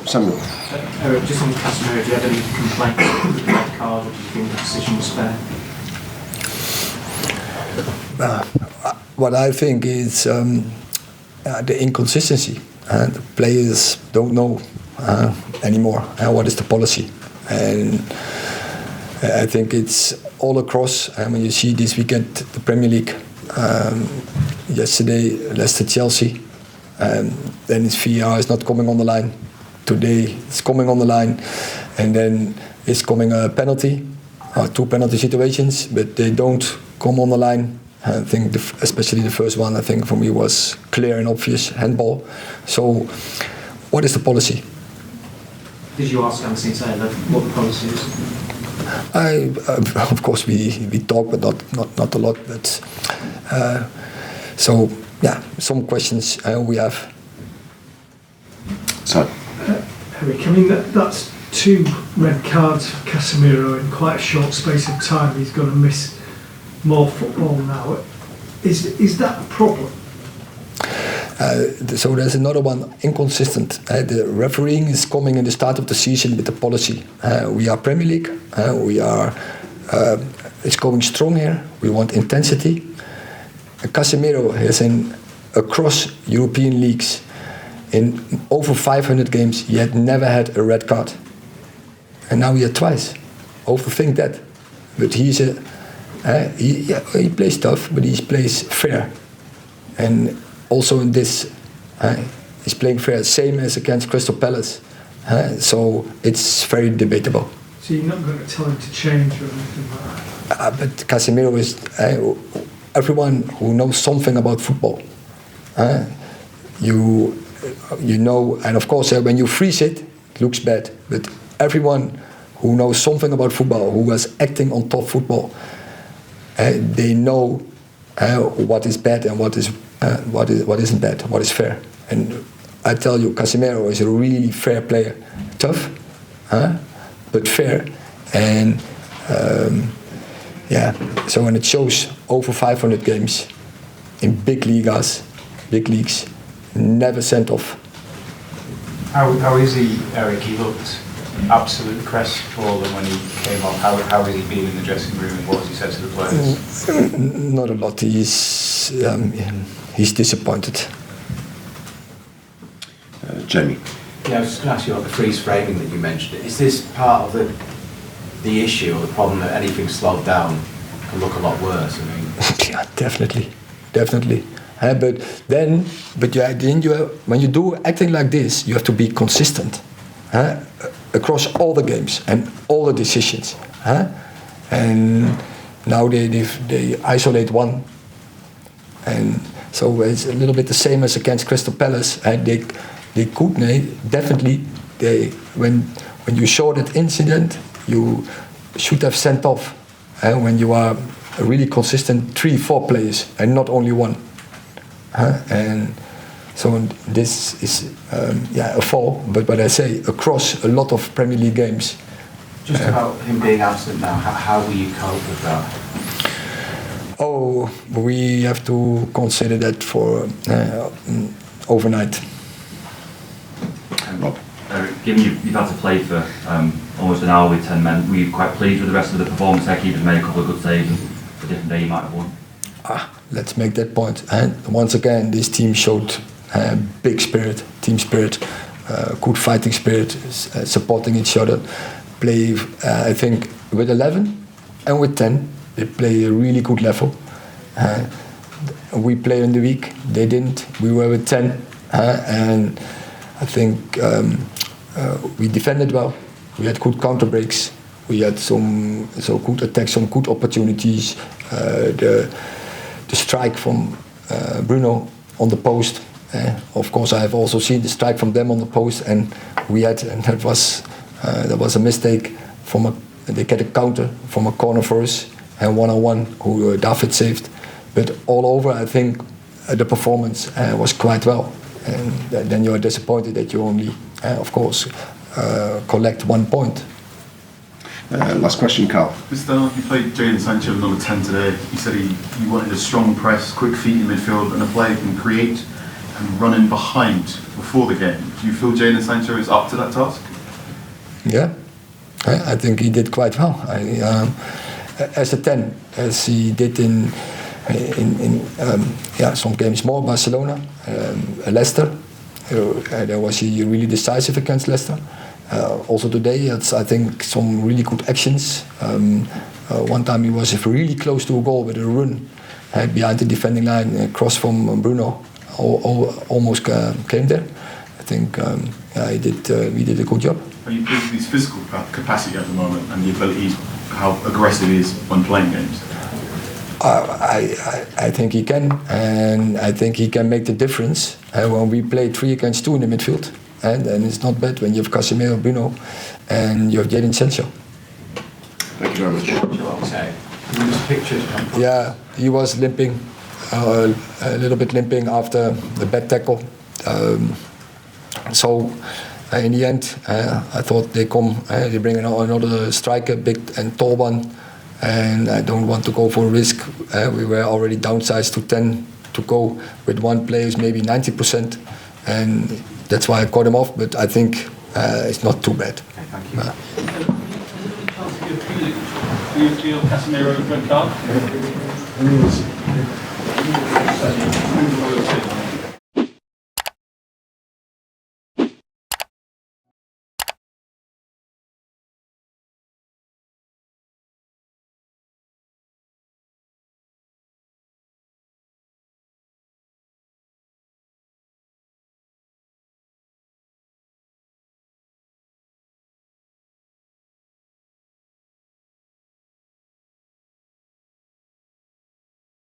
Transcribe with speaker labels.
Speaker 1: Samuel.
Speaker 2: Erik, just on Casemiro, do you have any complaints with the red card, or do you think the decision was fair?
Speaker 3: What I think is the inconsistency. The players don't know anymore what is the policy. And I think it's all across. When you see this weekend the Premier League, yesterday Leicester-Chelsea, then it's VAR is not coming on the line. Today it's coming on the line, and then it's coming a penalty, 2 penalty situations, but they don't come on the line. I think especially the first one, I think for me was clear and obvious handball. So what is the policy?
Speaker 2: Did you ask Anthony Taylor what the policy is?
Speaker 3: Of course we talk, but not a lot. But so yeah, some questions we have.
Speaker 1: So.
Speaker 4: Erik, I mean that's 2 red cards for Casemiro in quite a short space of time. He's going to miss more football now. Is that a problem?
Speaker 3: So there's another one, inconsistent. The refereeing is coming in the start of the season with the policy. We are Premier League. It's going strong here. We want intensity. Casemiro has across European leagues, in over 500 games, he had never had a red card. And now he had twice. Overthink that. But he plays tough, but he plays fair. And also in this, he's playing fair, same as against Crystal Palace. So it's very debatable.
Speaker 4: So you're not going to tell him to change or anything like that?
Speaker 3: But Casemiro is everyone who knows something about football. You know, and of course when you freeze it, it looks bad. But everyone who knows something about football, who was acting on top football, they know what is bad and what isn't bad, what is fair. And I tell you, Casemiro is a really fair player, tough, but fair. And so when it shows over 500 games in big leagues, never sent off.
Speaker 5: How is he, Erik? He looked absolute crestfallen when he came off. How has he been in the dressing room, and what has he said to the players?
Speaker 3: Not a lot. He's disappointed.
Speaker 1: Jamie.
Speaker 6: Yeah, I was just going to ask you about the freeze framing that you mentioned. Is this part of the issue or the problem that anything slowed down can look a lot worse? I mean,
Speaker 3: yeah, definitely. When you do acting like this, you have to be consistent across all the games and all the decisions. And now they isolate one, and so it's a little bit the same as against Crystal Palace. They could definitely when you show that incident, you should have sent off. When you are a really consistent 3-4 players and not only one. And so this is a fall, but what I say, across a lot of Premier League games.
Speaker 6: Just about him being absent now, how will you cope with that?
Speaker 3: Oh, we have to consider that for overnight.
Speaker 1: Rob.
Speaker 7: Given you've had to play for almost an hour with 10 men, were you quite pleased with the rest of the performance? Their keepers made a couple of good saves, and for a different day you might have won.
Speaker 3: Let's make that point. And once again, this team showed big spirit, team spirit, good fighting spirit, supporting each other. Play, I think, with 11 and with 10, they play a really good level. We play in the week, they didn't. We were with 10, and I think we defended well. We had good counter breaks. We had some good attacks, some good opportunities. The strike from Bruno on the post. Of course, I have also seen the strike from them on the post, and that was a mistake. They get a counter from a corner for us, and 1-on-1 who David saved. But all over, I think the performance was quite well. And then you are disappointed that you only, of course, collect 1 point.
Speaker 1: Last question, Carl.
Speaker 8: Mr. Dunn, you played Jadon Sancho number 10 today. You said you wanted a strong press, quick feet in midfield, and a player who can create and run in behind before the game. Do you feel Jadon Sancho is up to that task?
Speaker 3: Yeah, I think he did quite well. As a 10, as he did in some games more, Barcelona, Leicester. There was he really decisive against Leicester. Also today, it's, I think, some really good actions. One time he was really close to a goal with a run behind the defending line, a cross from Bruno, almost came there. I think he did a good job.
Speaker 8: Are you pleased with his physical capacity at the moment and the ability, how aggressive he is when playing games?
Speaker 3: I think he can, and I think he can make the difference. When we play 3 against 2 in the midfield, and it's not bad when you have Casemiro, Bruno, and you have Jadon Sancho.
Speaker 1: Thank you very much.
Speaker 3: Yeah, he was limping, a little bit limping after the bad tackle. So in the end, I thought they bring another striker, big and tall one, and I don't want to go for a risk. We were already downsized to 10 to go with one player, maybe 90%, and that's why I caught him off. But I think it's not too bad.
Speaker 6: Okay, thank you.
Speaker 2: Feel Casemiro red card?